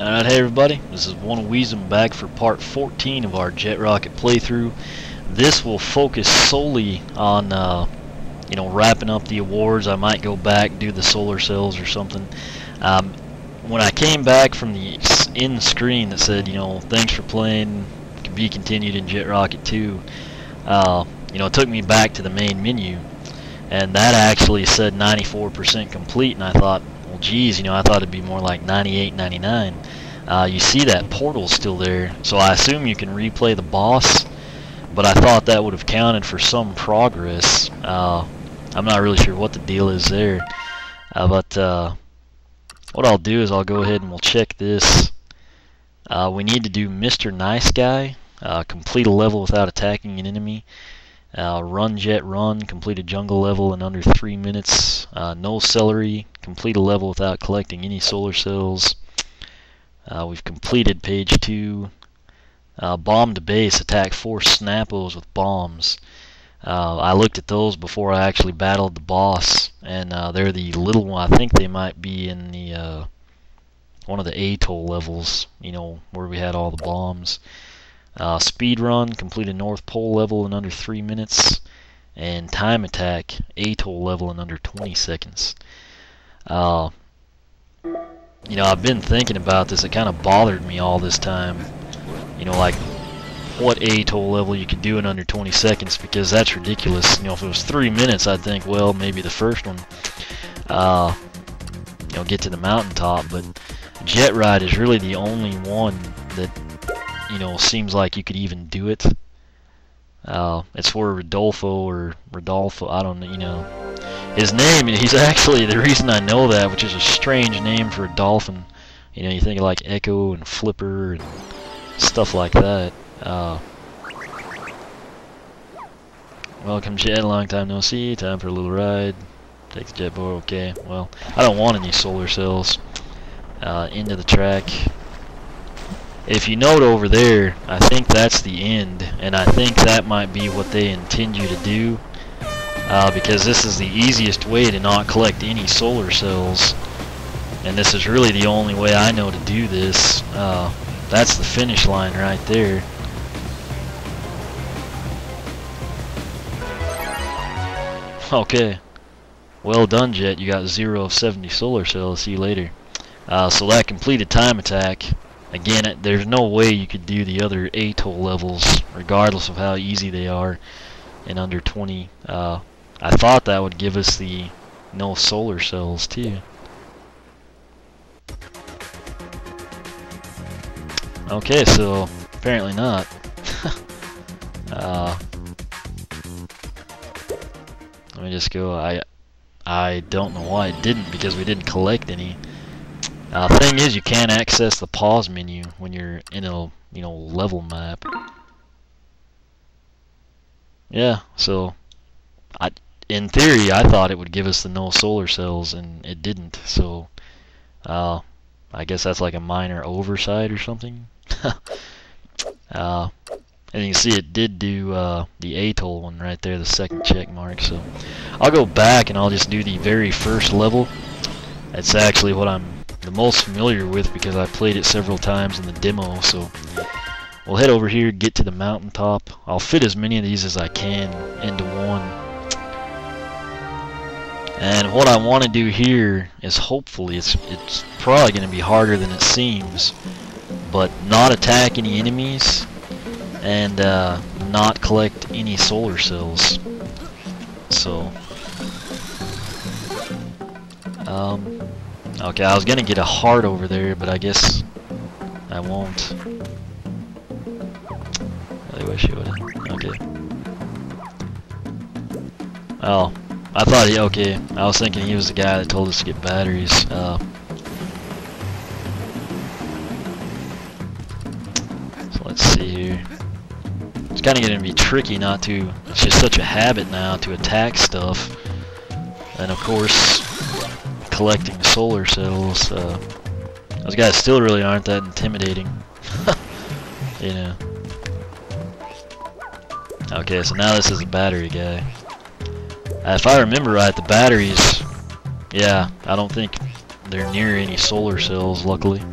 Alright, hey everybody, this is One Weezem back for part 14 of our Jett Rocket playthrough. This will focus solely on, wrapping up the awards. I might go back, do the solar cells or something. When I came back from the end screen that said, thanks for playing, be continued in Jett Rocket 2, it took me back to the main menu, and that actually said 94% complete, and I thought, well, geez, I thought it'd be more like 98, 99. You see that portal's still there, so I assume you can replay the boss, but I thought that would have counted for some progress. I'm not really sure what the deal is there, but what I'll do is I'll go ahead and we'll check this. We need to do Mr. Nice Guy, complete a level without attacking an enemy. Run Jett Run, complete a jungle level in under 3 minutes. No Celery, complete a level without collecting any solar cells. We've completed page 2. Bomb to base, attack 4 Snappos with bombs. I looked at those before I actually battled the boss, and they're the little one. I think they might be in the one of the atoll levels, where we had all the bombs. Speed Run, complete a North Pole level in under 3 minutes, and Time Attack, atoll level in under 20 seconds. I've been thinking about this. It kind of bothered me all this time, like what atoll level you could do in under 20 seconds, because that's ridiculous. If it was 3 minutes, I'd think, well, maybe the first one, get to the mountaintop, but Jet Ride is really the only one that seems like you could even do it. It's where Rodolfo, I don't know, his name, he's actually, the reason I know that, which is a strange name for a dolphin, you think of like Echo and Flipper and stuff like that. Welcome Jet, long time no see, time for a little ride. Take the jet board, okay, well, I don't want any solar cells. Into the track. If you note over there, I think that's the end, and I think that might be what they intend you to do, because this is the easiest way to not collect any solar cells, and this is really the only way I know to do this. That's the finish line right there. Okay, well done Jet, you got 0 of 70 solar cells, see you later. So that completed Time Attack. Again, there's no way you could do the other atoll levels, regardless of how easy they are, in under 20. I thought that would give us the no solar cells too. Okay, so apparently not. Let me just go. I don't know why it didn't, because we didn't collect any. Thing is, you can't access the pause menu when you're in a level map. Yeah, so in theory I thought it would give us the no solar cells, and it didn't. So I guess that's like a minor oversight or something. And you can see it did do the atoll one right there, the second check mark. So I'll go back and I'll just do the very first level. It's actually what I'm the most familiar with, because I played it several times in the demo. So we'll head over here, get to the mountaintop. I'll fit as many of these as I can into one. And what I want to do here is, hopefully, it's probably going to be harder than it seems, but not attack any enemies and not collect any solar cells. So okay, I was gonna get a heart over there, but I guess I won't. Really wish you would. Okay. Oh, I thought okay. I was thinking he was the guy that told us to get batteries. So let's see here. It's kind of gonna be tricky not to. It's just such a habit now to attack stuff, and of course, collecting solar cells. Those guys still really aren't that intimidating. Okay, so now this is a battery guy. If I remember right, the batteries, yeah, I don't think they're near any solar cells, luckily.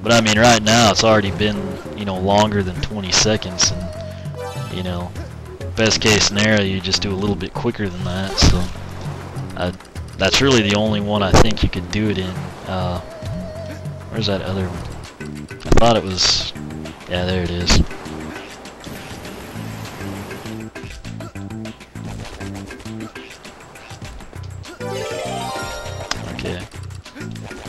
But I mean, right now it's already been, you know, longer than 20 seconds, and you know, best case scenario, you just do a little bit quicker than that. So that's really the only one I think you could do it in. Where's that other one? I thought it was, yeah, there it is. Okay,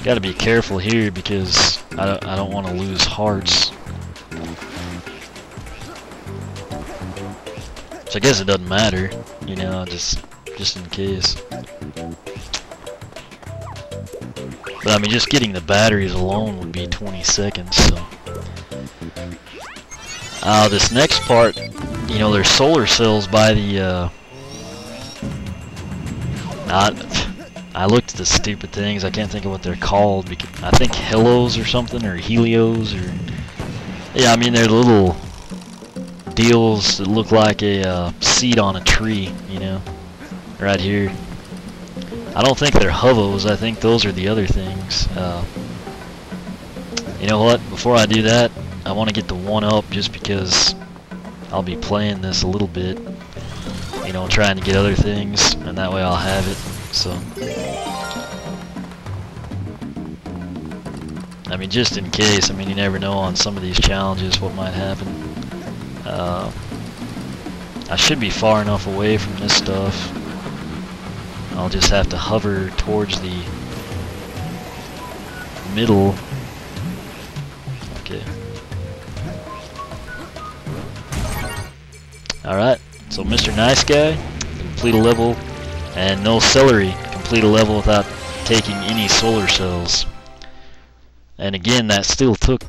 got to be careful here because I don't want to lose hearts. So I guess it doesn't matter, you know, just in case. But I mean, just getting the batteries alone would be 20 seconds. So this next part, you know, there's solar cells by the I looked at the stupid things. I can't think of what they're called. Because I think Helos or something, or Helios, or yeah. I mean, they're little deals that look like a seed on a tree. You know, right here. I don't think they're hovos. I think those are the other things. You know what? Before I do that, I want to get the 1-up just because I'll be playing this a little bit. You know, trying to get other things, and that way I'll have it. So, I mean, just in case. I mean, you never know on some of these challenges what might happen. I should be far enough away from this stuff. I'll just have to hover towards the middle. Okay. Alright, so Mr. Nice Guy, complete a level, and no celery, complete a level without taking any solar cells. And again, that still took,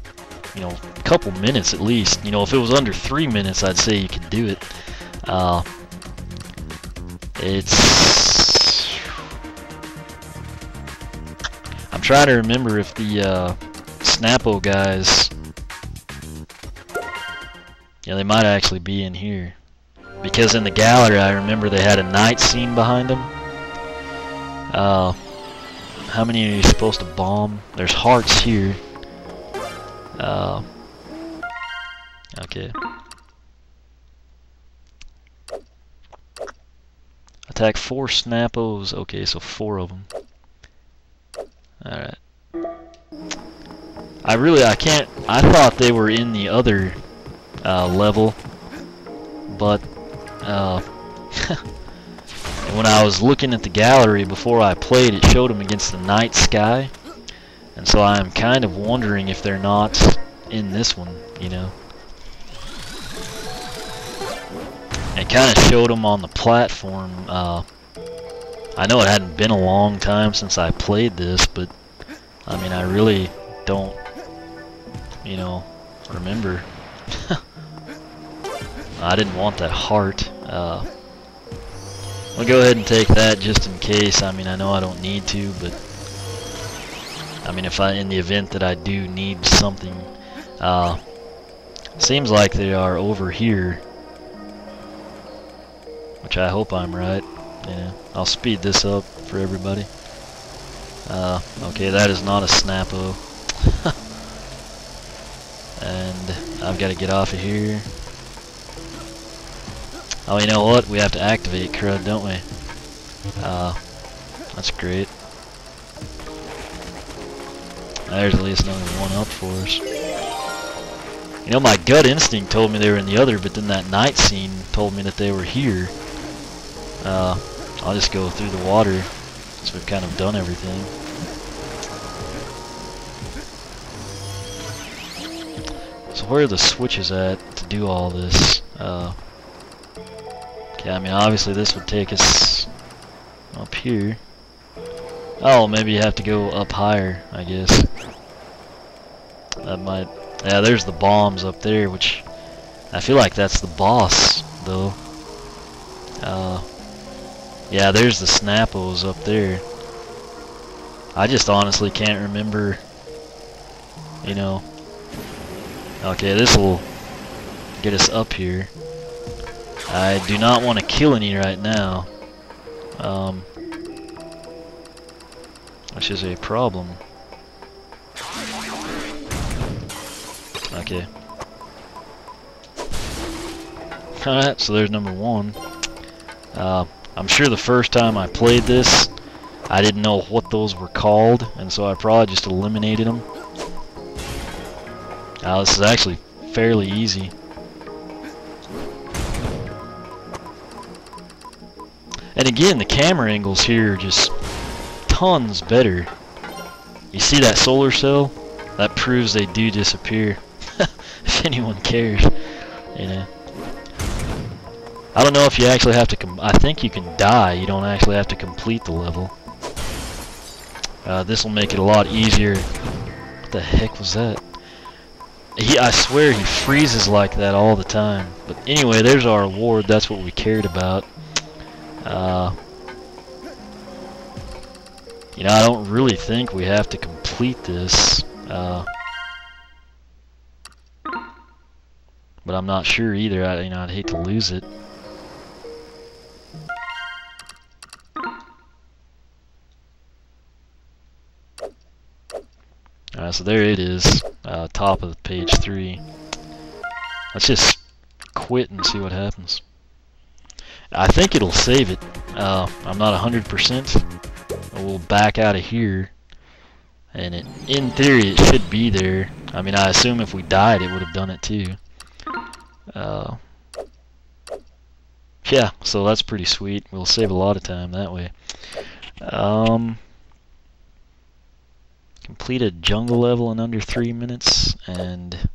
you know, a couple minutes at least. You know, if it was under 3 minutes, I'd say you could do it. I'm trying to remember if the Snappo guys, yeah, they might actually be in here. Because in the gallery, I remember they had a night scene behind them. How many are you supposed to bomb? There's hearts here. Okay. Attack 4 Snappos. Okay, so 4 of them. Alright. I thought they were in the other level, but when I was looking at the gallery before I played, it showed them against the night sky, and so I'm kind of wondering if they're not in this one, you know. It kind of showed them on the platform. I know it hadn't been a long time since I played this, but I mean, I really don't, you know, remember. I didn't want that heart. I'll go ahead and take that just in case. I mean, I know I don't need to, but I mean, in the event that I do need something, seems like they are over here, which I hope I'm right. Yeah, I'll speed this up for everybody. Okay, that is not a Snappo. And I've got to get off of here. Oh, you know what? We have to activate crud, don't we? That's great. There's at least another 1-up for us. You know, my gut instinct told me they were in the other, but then that night scene told me that they were here. I'll just go through the water since we've kind of done everything. So where are the switches at to do all this? Okay, I mean, obviously this would take us up here. Oh, maybe you have to go up higher, I guess. That might... Yeah, there's the bombs up there, which... I feel like that's the boss, though. Yeah, there's the Snappos up there. I just honestly can't remember, you know. Okay, this will get us up here. I do not want to kill any right now, which is a problem. Okay. Alright, so there's number 1. I'm sure the first time I played this, I didn't know what those were called, and so I probably just eliminated them. This is actually fairly easy. And again, the camera angles here are just tons better. You see that solar cell? That proves they do disappear. If anyone cares, you know. I don't know if you actually have to I think you can die. You don't actually have to complete the level. This will make it a lot easier. What the heck was that? I swear he freezes like that all the time. But anyway, there's our award. That's what we cared about. You know, I don't really think we have to complete this. But I'm not sure either. I'd hate to lose it. So there it is, top of page 3. Let's just quit and see what happens. I think it'll save it. I'm not 100%. We'll back out of here, and in theory it should be there. I mean, I assume if we died it would have done it too. Yeah, so that's pretty sweet. We'll save a lot of time that way. Complete a jungle level in under 3 minutes, and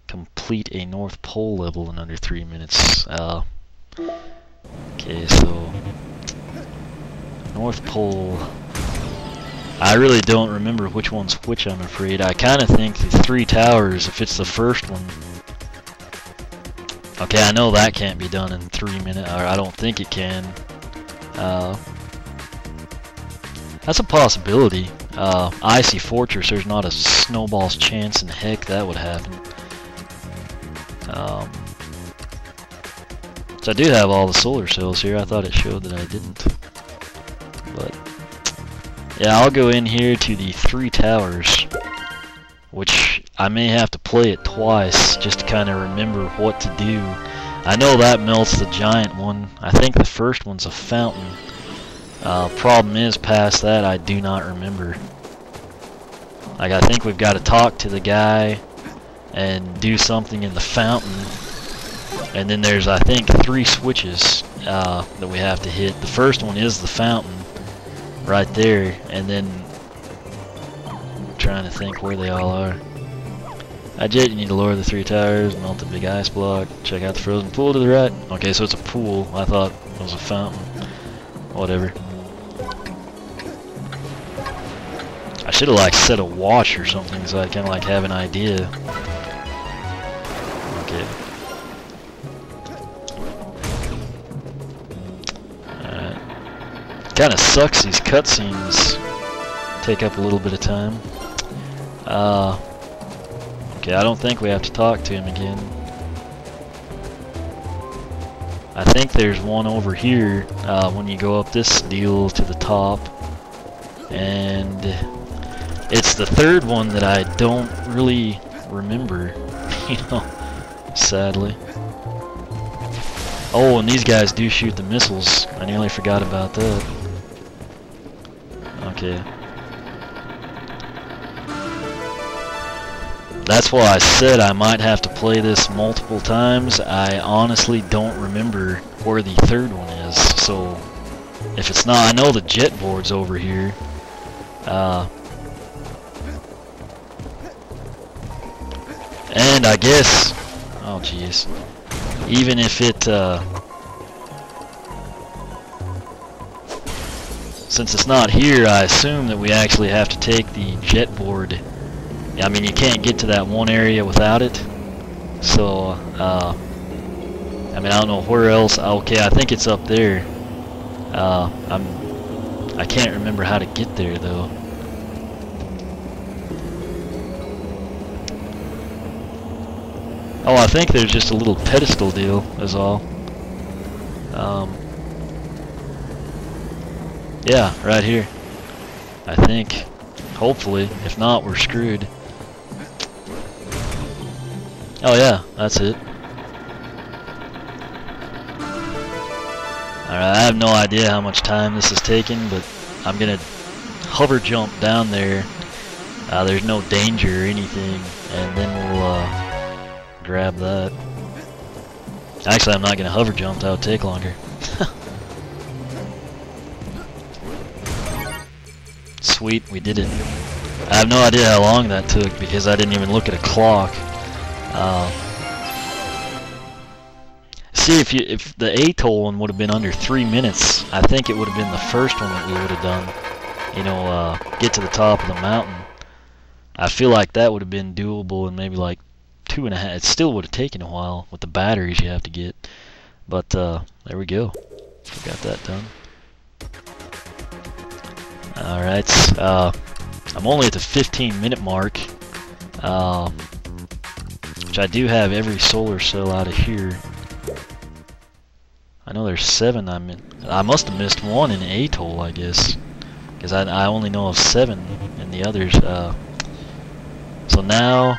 complete a North Pole level in under 3 minutes. Okay, so North Pole. I really don't remember which one's which, I'm afraid. I kind of think the 3 towers, if it's the first one. Okay, I know that can't be done in 3 minutes, or I don't think it can. That's a possibility. Icy Fortress, there's not a snowball's chance in heck that would happen. So I do have all the solar cells here. I thought it showed that I didn't. But yeah, I'll go in here to the 3 towers, which I may have to play it twice just to kind of remember what to do. I know that melts the giant one. I think the first one's a fountain. Problem is, past that, I do not remember. Like, I think we've got to talk to the guy and do something in the fountain. And then there's, I think, 3 switches that we have to hit. The first one is the fountain, right there. And then, I'm trying to think where they all are. Jett, you need to lower the 3 towers, melt the big ice block, check out the frozen pool to the right. Okay, so it's a pool. I thought it was a fountain. Whatever. I should have set a watch or something so I kind of have an idea. Okay. Alright. Kind of sucks these cutscenes take up a little bit of time. Okay, I don't think we have to talk to him again. I think there's one over here when you go up this deal to the top. And it's the 3rd one that I don't really remember, you know, sadly. Oh, and these guys do shoot the missiles. I nearly forgot about that. Okay. That's why I said I might have to play this multiple times. I honestly don't remember where the 3rd one is, so if it's not, I know the jet board's over here. And I guess, oh jeez, even if it, since it's not here, I assume that we actually have to take the jet board. I mean, you can't get to that one area without it. So, I mean, I don't know where else. Okay, I think it's up there. I can't remember how to get there though. Oh, I think there's just a little pedestal deal, is all. Yeah, right here. I think. Hopefully. If not, we're screwed. Oh yeah, that's it. Alright, I have no idea how much time this is taking, but I'm gonna hover jump down there. There's no danger or anything, and then we'll grab that. Actually, I'm not gonna hover jump, that would take longer. Sweet, we did it. I have no idea how long that took because I didn't even look at a clock. See, if the atoll one would have been under 3 minutes, I think it would have been the first one that we would have done. You know, get to the top of the mountain. I feel like that would have been doable in maybe like 2.5. It still would have taken a while with the batteries you have to get. But there we go. Got that done. Alright, I'm only at the 15-minute mark, which I do have every solar cell out of here. I know there's 7 I must have missed one in atoll, I guess, because I only know of 7 in the others. So now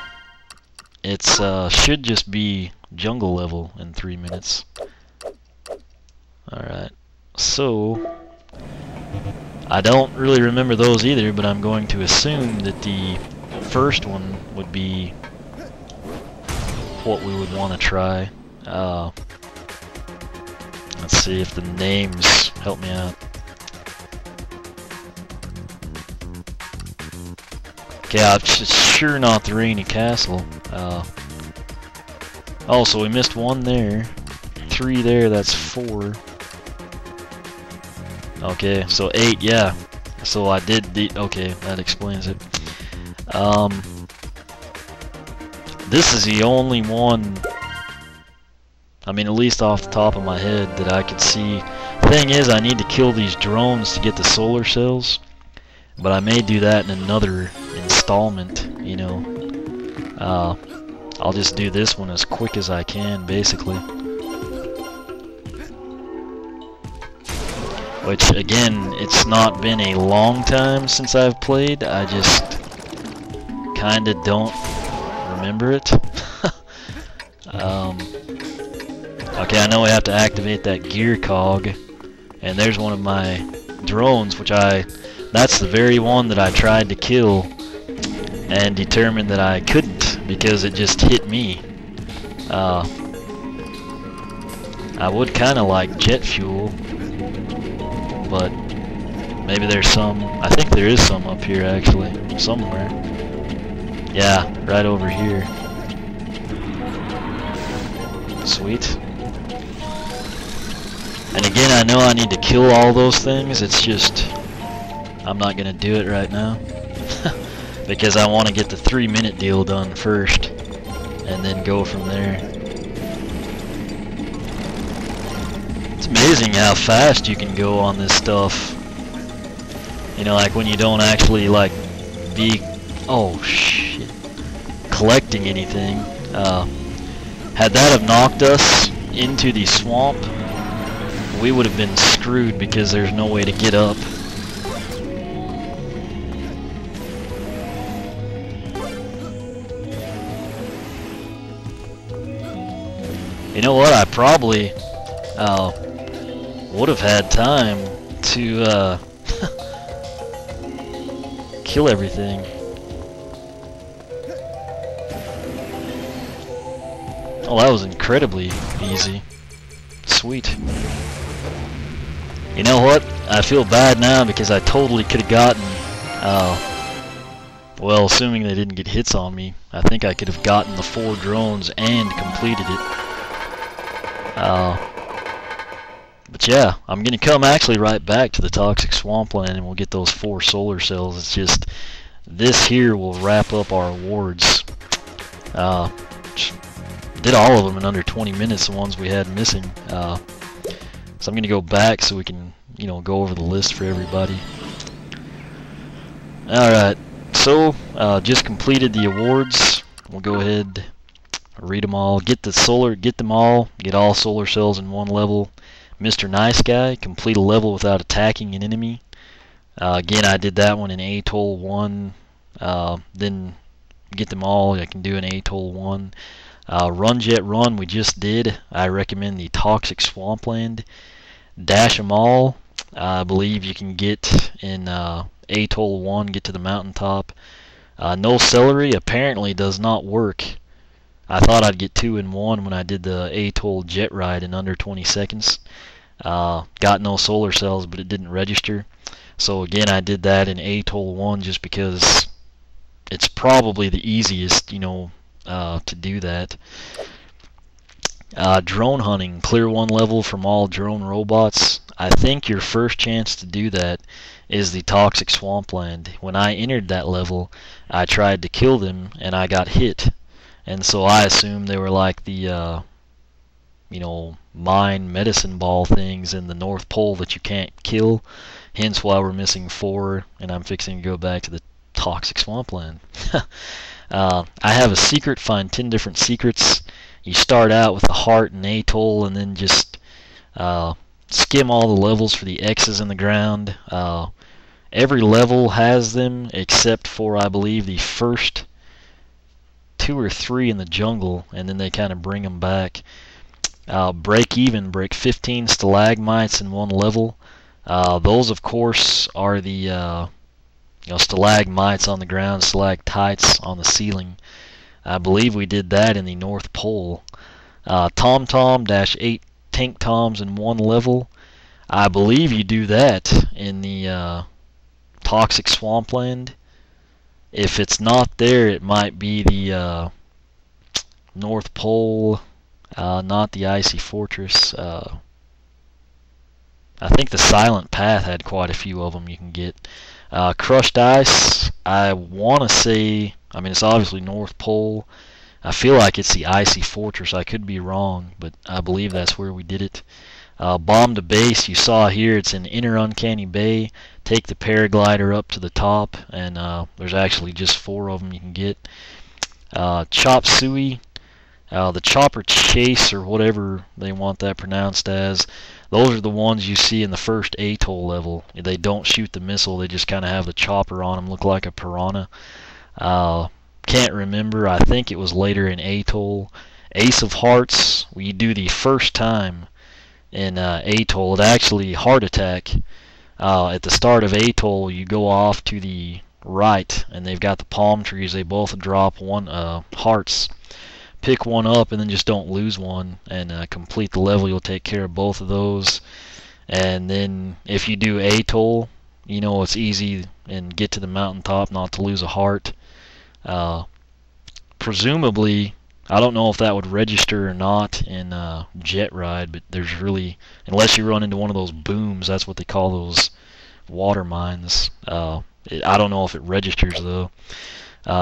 it's should just be jungle level in 3 minutes. Alright, so I don't really remember those either, but I'm going to assume that the first one would be what we would want to try. Let's see if the names help me out. Okay, it's sure not the Rainy Castle. Oh, so we missed 1 there, 3 there, that's 4. Okay, so 8, yeah. So I did the, okay, that explains it. This is the only one, I mean, at least off the top of my head, that I could see. Thing is, I need to kill these drones to get the solar cells, but I may do that in another installment, you know. I'll just do this one as quick as I can, basically. Which, again, it's not been a long time since I've played. I just kinda don't remember it. Okay, I know we have to activate that gear cog, and there's one of my drones, which that's the very one that I tried to kill and determined that I couldn't because it just hit me. I would kinda like jet fuel, but maybe there's some. I think there is some up here actually, somewhere. Yeah, right over here. Sweet. And again, I know I need to kill all those things. It's just I'm not gonna do it right now because I want to get the 3-minute deal done first, and then go from there. It's amazing how fast you can go on this stuff. You know, like when you don't actually like be, oh shit, collecting anything. Had that have knocked us into the swamp, we would have been screwed because there's no way to get up. You know what? I probably would have had time to kill everything. Oh, that was incredibly easy. Sweet. You know what? I feel bad now because I totally could have gotten, well, assuming they didn't get hits on me, I think I could have gotten the 4 drones and completed it. But yeah, I'm going to come actually right back to the Toxic Swampland and we'll get those 4 solar cells. It's just, this here will wrap up our awards. Did all of them in under 20 minutes, the ones we had missing. So I'm going to go back so we can, you know, go over the list for everybody. Alright, so just completed the awards. We'll go ahead, read them all, get them all, get all solar cells in 1 level. Mr. Nice Guy, complete a level without attacking an enemy. Again, I did that one in Atoll 1. Then get them all, I can do an Atoll 1. Run Jett Run we just did. I recommend the Toxic Swampland. Dash 'em All, I believe you can get in Atoll 1, get to the mountaintop. No Celery apparently does not work. I thought I'd get 2 in 1 when I did the Atoll jet ride in under 20 seconds. Got no solar cells, but it didn't register. So again, I did that in Atoll 1 just because it's probably the easiest, to do that. Drone hunting, clear 1 level from all drone robots. I think your first chance to do that is the Toxic Swampland. When I entered that level, I tried to kill them and I got hit. And so I assumed they were like the, mine medicine ball things in the North Pole that you can't kill. Hence why we're missing 4, and I'm fixing to go back to the Toxic Swampland. I have a secret, find 10 different secrets. You start out with a heart and Atoll, and then just skim all the levels for the X's in the ground. Every level has them except for, I believe, the first 2 or 3 in the jungle, and then they kind of bring them back. Break 15 stalagmites in 1 level. Those, of course, are the stalagmites on the ground, stalactites on the ceiling. I believe we did that in the North Pole. Tom-Tom-8 tank toms in 1 level. I believe you do that in the Toxic Swampland. If it's not there, it might be the North Pole, not the Icy Fortress. I think the Silent Path had quite a few of them you can get. Crushed Ice, I want to say, it's obviously North Pole. I feel like it's the Icy Fortress. I could be wrong, but I believe that's where we did it. Bomb to Base, you saw here, it's in Inner Uncanny Bay. Take the paraglider up to the top, and there's actually just 4 of them you can get. Chop Suey, the Chopper Chase, or whatever they want that pronounced as. Those are the ones you see in the first Atoll level. They don't shoot the missile, they just kind of have the chopper on them, look like a piranha. Can't remember, I think it was later in Atoll. Ace of Hearts, you do the first time in Atoll. It actually, Heart Attack, at the start of Atoll, you go off to the right, and they've got the palm trees. They both drop 1 hearts. Pick 1 up, and then just don't lose 1, and complete the level. You'll take care of both of those. And then if you do Atoll, it's easy and get to the mountaintop not to lose a heart. Presumably, I don't know if that would register or not in Jet Ride, but there's really, unless you run into one of those booms, that's what they call those water mines. I don't know if it registers though.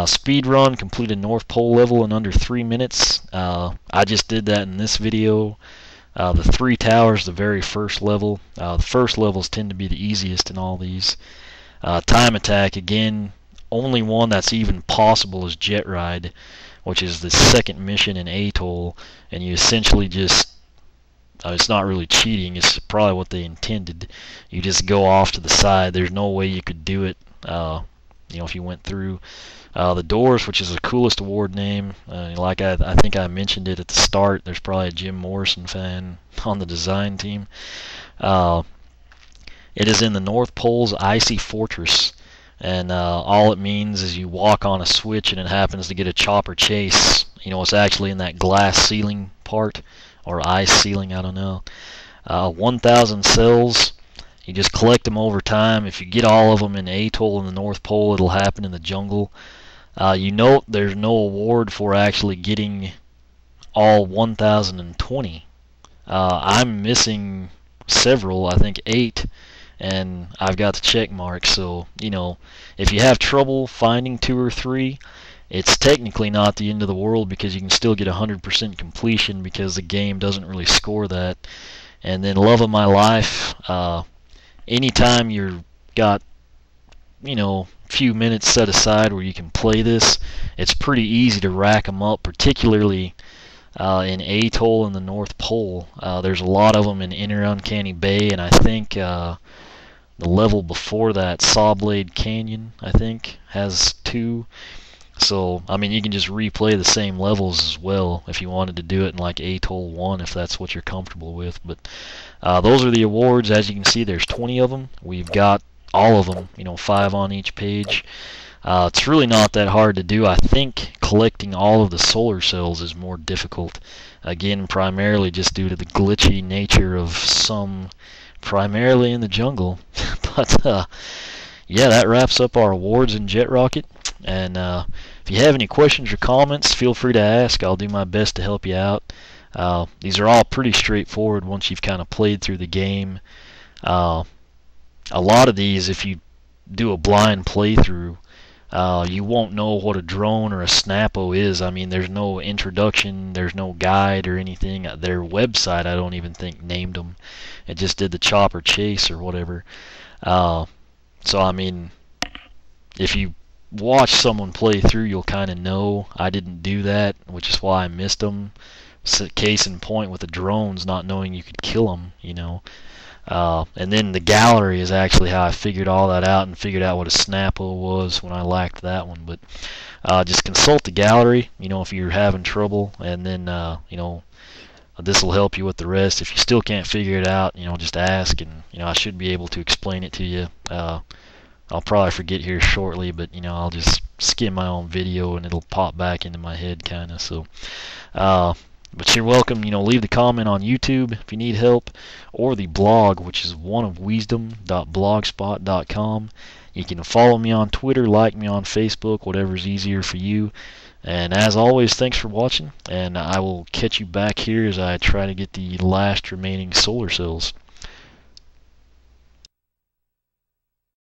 Speed run, complete a North Pole level in under 3 minutes. I just did that in this video. The 3 towers, the very first level. The first levels tend to be the easiest in all these. Time Attack, again, only one that's even possible is Jet Ride, which is the second mission in Atoll, and you essentially just, it's not really cheating, it's probably what they intended. You just go off to the side. There's no way you could do it, if you went through. The Doors, which is the coolest award name, like I think I mentioned it at the start, there's probably a Jim Morrison fan on the design team. It is in the North Pole's Icy Fortress, and all it means is you walk on a switch and it happens to get a chopper chase. It's actually in that glass ceiling part, or ice ceiling, I don't know. 1,000 cells. You just collect them over time. If you get all of them in Atoll in the North Pole, it'll happen in the jungle. You note there's no award for actually getting all 1,020. I'm missing several, I think 8, and I've got the check mark. So, if you have trouble finding 2 or 3, it's technically not the end of the world, because you can still get 100% completion, because the game doesn't really score that. And then Love of My Life, anytime you've got, few minutes set aside where you can play this, it's pretty easy to rack them up, particularly in Atoll and the North Pole. There's a lot of them in Inner Uncanny Bay, and I think the level before that, Sawblade Canyon, I think, has 2. So, I mean, you can just replay the same levels as well if you wanted to do it in like Atoll 1 if that's what you're comfortable with. But those are the awards. As you can see, there's 20 of them. We've got all of them, 5 on each page. It's really not that hard to do. I think collecting all of the solar cells is more difficult. Again, primarily just due to the glitchy nature of some primarily in the jungle. But yeah, that wraps up our awards in Jett Rocket. And if you have any questions or comments, feel free to ask. I'll do my best to help you out. These are all pretty straightforward once you've kind of played through the game. A lot of these, if you do a blind playthrough, you won't know what a drone or a Snappo is. I mean, there's no introduction, there's no guide or anything. Their website, I don't even think, named them. It just did the chopper chase or whatever. So, I mean, if you watch someone play through, you'll kind of know. I didn't do that, which is why I missed them. So, case in point with the drones, not knowing you could kill them, And then the gallery is actually how I figured all that out and figured out what a Snappo was when I lacked that one. But just consult the gallery, if you're having trouble, and then, this will help you with the rest. If you still can't figure it out, just ask, and, I should be able to explain it to you. I'll probably forget here shortly, but, I'll just skim my own video and it'll pop back into my head, kind of. So, but you're welcome, leave the comment on YouTube if you need help, or the blog, which is oneofwisdom.blogspot.com. You can follow me on Twitter, like me on Facebook, whatever's easier for you. And as always, thanks for watching, and I will catch you back here as I try to get the last remaining solar cells.